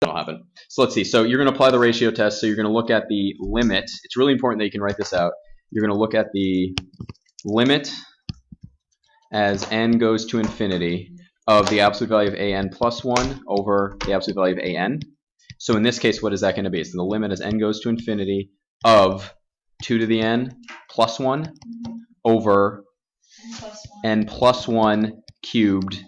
That'll happen. So let's see. So you're going to apply the ratio test. So you're going to look at the limit. It's really important that you can write this out. You're going to look at the limit as n goes to infinity of the absolute value of an plus 1 over the absolute value of an. So in this case, what is that going to be? So the limit as n goes to infinity of 2 to the n plus 1 over n plus 1 cubed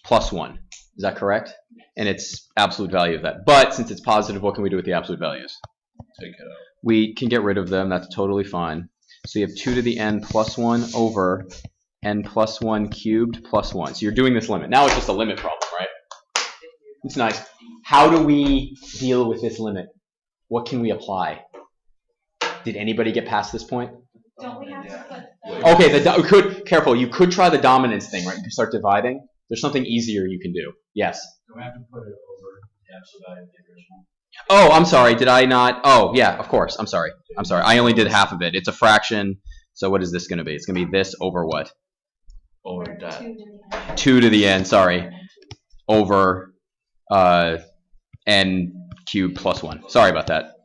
plus 1. Is that correct? And it's absolute value of that. But since it's positive, what can we do with the absolute values? Take it out. We can get rid of them. That's totally fine. So you have 2 to the n plus 1 over n plus 1 cubed plus 1. So you're doing this limit. Now it's just a limit problem, right? It's nice. How do we deal with this limit? What can we apply? Did anybody get past this point? Don't we have to put... Okay, careful. You could try the dominance thing, right? You can start dividing. There's something easier you can do. Yes? Do we have to put it over the absolute value of the original? Oh, I'm sorry. Did I not? Oh, yeah, of course. I'm sorry. I only did half of it. It's a fraction. So what is this going to be? It's going to be this over what? Over that. 2 to the n, sorry. Over n cubed plus 1. Sorry about that.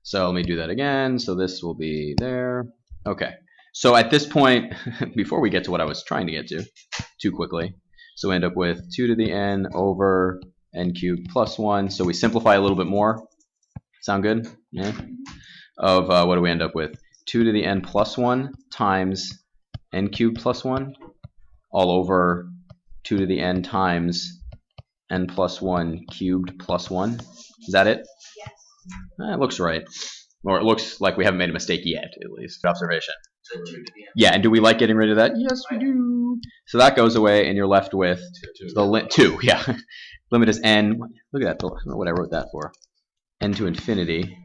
So let me do that again. So this will be there. Okay. So at this point, before we get to what I was trying to get to too quickly, so we end up with 2 to the n over n cubed plus 1. So we simplify a little bit more. Sound good? Yeah. Of what do we end up with? 2 to the n plus 1 times n cubed plus 1 all over 2 to the n times n plus 1 cubed plus 1. Is that it? Yes. It looks right. Or it looks like we haven't made a mistake yet, at least. Good observation. So 2 to the n. Yeah, and do we like getting rid of that? Yes, we do. So that goes away, and you're left with the 2. Yeah. Limit is n. Look at that. I don't know what I wrote that for. N to infinity.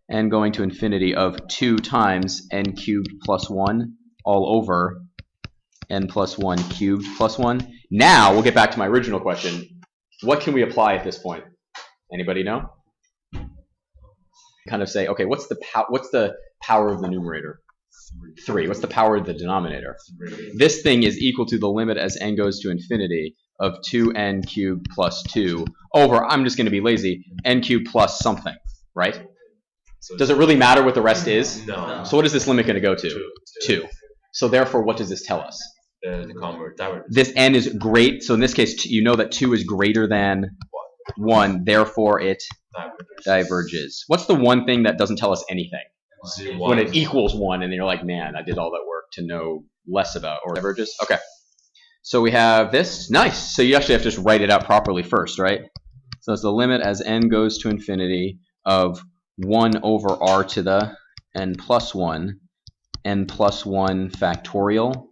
N going to infinity of 2 times n cubed plus 1 all over n plus 1 cubed plus 1. Now, we'll get back to my original question. What can we apply at this point? Anybody know? Kind of say, okay, what's the power of the numerator? 3. What's the power of the denominator? 3. This thing is equal to the limit as n goes to infinity of 2n cubed plus 2 over, I'm just going to be lazy, n cubed plus something, right? So Does it really matter what the rest is? No. So what is this limit going to go to? 2. So therefore, what does this tell us? The convergence. This n is great. So in this case, you know that 2 is greater than 1. Therefore, it diverges. What's the one thing that doesn't tell us anything? 0, When it equals 1, and then you're like, man, I did all that work to know less about or diverges. Okay. So we have this. Nice. So you actually have to just write it out properly first, right? So it's the limit as n goes to infinity of 1 over r to the n plus 1 factorial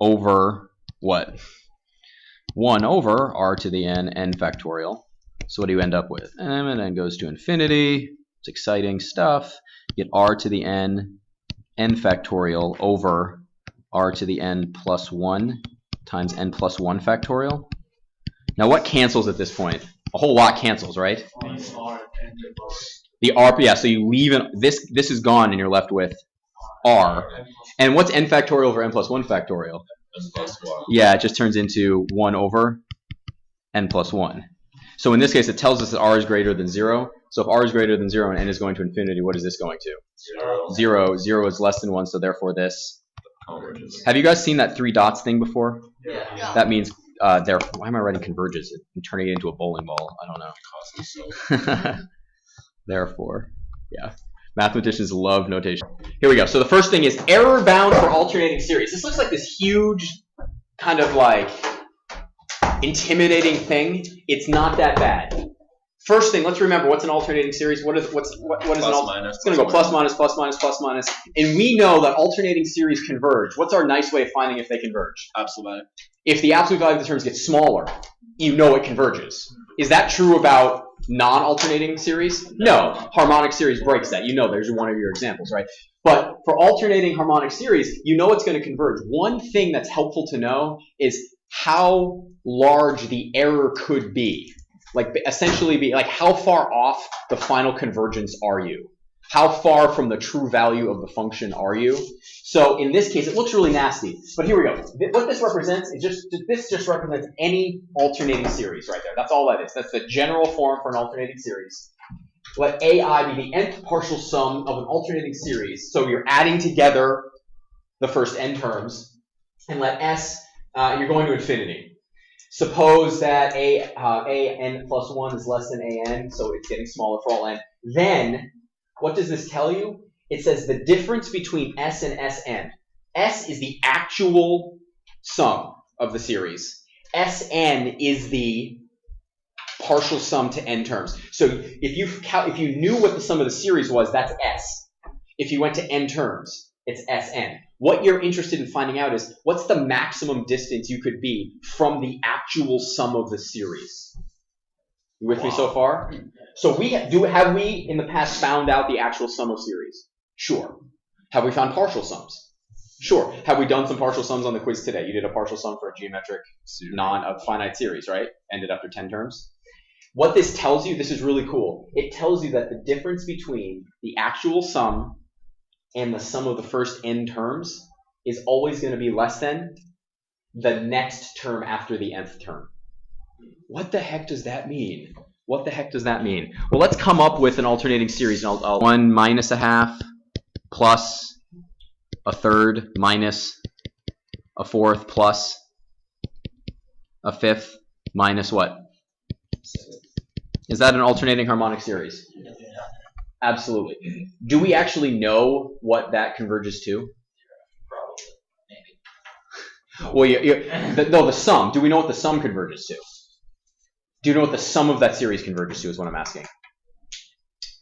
over what? 1 over r to the n factorial. So what do you end up with? And n goes to infinity. It's exciting stuff. You get r to the n factorial over r to the n plus 1 times n plus 1 factorial. Now what cancels at this point? A whole lot cancels, right? The r, yeah, so you leave it, this is gone and you're left with r. And what's n factorial over n plus 1 factorial? n plus 1. Yeah, it just turns into 1 over n plus 1. So in this case, it tells us that r is greater than 0. So if r is greater than 0 and n is going to infinity, what is this going to? 0. 0 is less than 1, so therefore this. Converges. Have you guys seen that 3 dots thing before? Yeah. That means, why am I writing converges? I'm turning it into a bowling ball. I don't know. Therefore, yeah. Mathematicians love notation. Here we go. So the first thing is error bound for alternating series. This looks like this huge kind of like intimidating thing. It's not that bad. First thing, let's remember what's an alternating series. What is an alternating? It's going to go plus minus, plus minus, plus minus. And we know that alternating series converge. What's our nice way of finding if they converge? Absolute value. If the absolute value of the terms gets smaller, you know it converges. Is that true about non-alternating series? No. Harmonic series breaks that. You know there's one of your examples, right? But for alternating harmonic series, you know it's going to converge. One thing that's helpful to know is how large the error could be. Like essentially be like how far off the final convergence are you? How far from the true value of the function are you? So in this case, it looks really nasty. But here we go. What this represents is this just represents any alternating series right there. That's all that is. That's the general form for an alternating series. Let AI be the nth partial sum of an alternating series. So you're adding together the first n terms, and let S, and you're going to infinity. Suppose that an plus 1 is less than an, so it's getting smaller for all n. Then, what does this tell you? It says the difference between S and Sn. S is the actual sum of the series. Sn is the partial sum to n terms. So if you knew what the sum of the series was, that's S. If you went to n terms, it's Sn. What you're interested in finding out is what's the maximum distance you could be from the actual sum of the series. You with me so far? So have we in the past found out the actual sum of series? Sure. Have we found partial sums? Sure. Have we done some partial sums on the quiz today? You did a partial sum for a geometric finite series, right? Ended after 10 terms. What this tells you, this is really cool. It tells you that the difference between the actual sum and the sum of the first n terms is always going to be less than the next term after the nth term. What the heck does that mean? What the heck does that mean? Well, let's come up with an alternating series. 1 minus a half plus a third minus a fourth plus a fifth minus what? Is that an alternating harmonic series? Absolutely. Do we actually know what that converges to? Probably. Maybe. Well, the sum. Do we know what the sum converges to? Do you know what the sum of that series converges to is what I'm asking.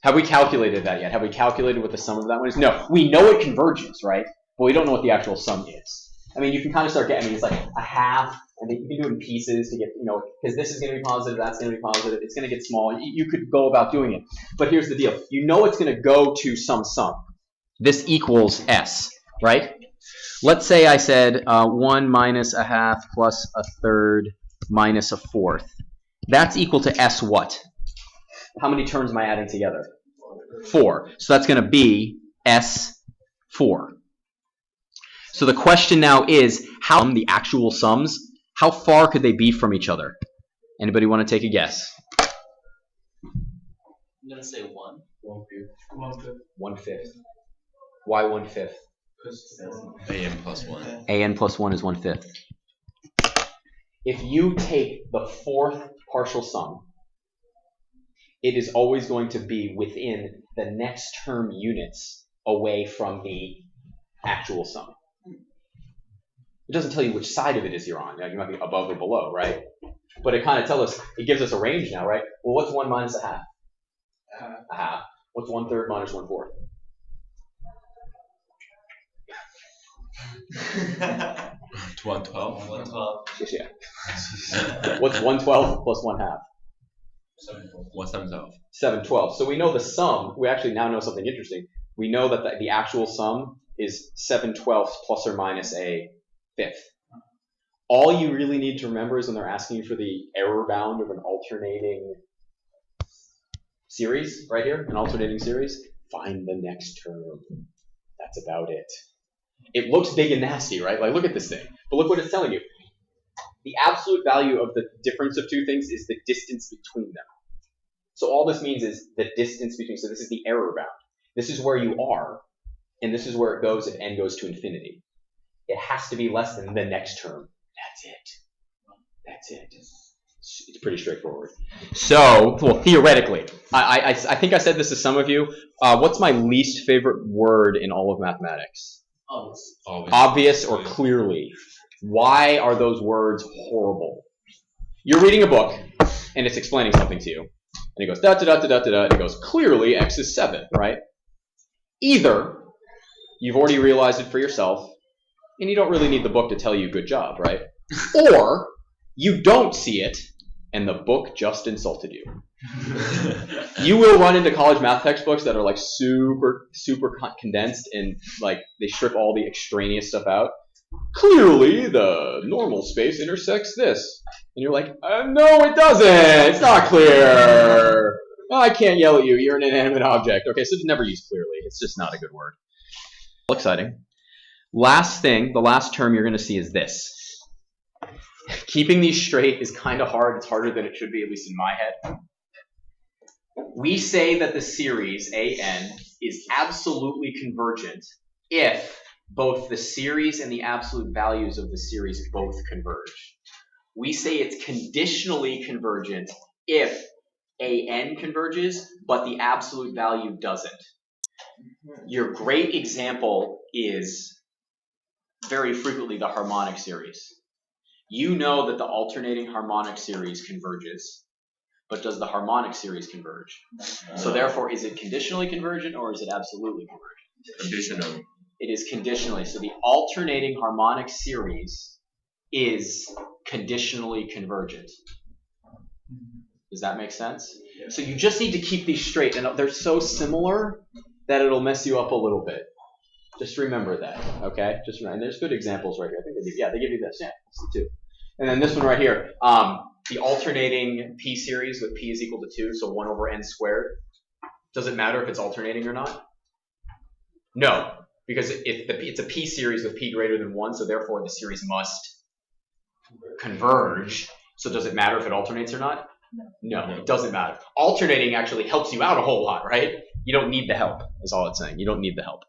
Have we calculated that yet? Have we calculated what the sum of that one is? No. We know it converges, right? But we don't know what the actual sum is. I mean, you can kind of start getting, it's like a half, and then you can do it in pieces to get, because this is going to be positive, that's going to be positive, it's going to get small. You could go about doing it. But here's the deal. You know it's going to go to some sum. This equals S, right? Let's say I said 1 minus a half plus a third minus a fourth. That's equal to S what? How many terms am I adding together? 4. So that's going to be S4. So the question now is, the actual sums, how far could they be from each other? Anybody want to take a guess? I'm going to say 1. 1/5. 1/5. Why 1/5? an plus 1. An plus 1 is 1/5. If you take the fourth partial sum, it is always going to be within the next term units away from the actual sum. It doesn't tell you which side of it is you're on. You might be above or below, right? But it kind of tells us, it gives us a range now, right? Well, what's 1 minus a half? A half. What's 1/3 minus 1/4? 1/12. 1/12. Yeah. What's 1/12 plus 1/2? 1/7. 7/12. So we know the sum. We actually now know something interesting. We know that the actual sum is 7/12 plus or minus a fifth. All you really need to remember is when they're asking you for the error bound of an alternating series, right here, an alternating series, find the next term. That's about it. It looks big and nasty, right? Like, look at this thing. But look what it's telling you. The absolute value of the difference of two things is the distance between them. So all this means is the distance between, so this is the error bound. This is where you are, and this is where it goes if n goes to infinity. It has to be less than the next term. That's it. That's it. It's pretty straightforward. So, well, theoretically, I think I said this to some of you. What's my least favorite word in all of mathematics? Obvious or clearly. Why are those words horrible? You're reading a book, and it's explaining something to you. And it goes, da da da da da da, and it goes, clearly x is 7, right? Either you've already realized it for yourself, and you don't really need the book to tell you good job, right? Or you don't see it, and the book just insulted you. You will run into college math textbooks that are like super condensed, and like they strip all the extraneous stuff out. Clearly, the normal space intersects this. And you're like, no, it doesn't. It's not clear. I can't yell at you. You're an inanimate object. Okay, so it's never used clearly. It's just not a good word. Exciting. Last thing, the last term you're going to see is this. Keeping these straight is kind of hard. It's harder than it should be, at least in my head. We say that the series AN is absolutely convergent if both the series and the absolute values of the series both converge. We say it's conditionally convergent if AN converges, but the absolute value doesn't. Your great example is very frequently the harmonic series. You know that the alternating harmonic series converges, but does the harmonic series converge? So therefore, is it conditionally convergent or is it absolutely convergent? Conditional. It is conditionally. So the alternating harmonic series is conditionally convergent. Does that make sense? So you just need to keep these straight, and they're so similar that it'll mess you up a little bit. Just remember that, okay? Just remember, and there's good examples right here. I think they give you this. Yeah, it's the 2. And then this one right here, the alternating p series with p is equal to 2, so 1 over n squared. Does it matter if it's alternating or not? No, because it's a p series with p greater than 1, so therefore the series must converge. So does it matter if it alternates or not? No, it doesn't matter. Alternating actually helps you out a whole lot, right? You don't need the help, is all it's saying. You don't need the help.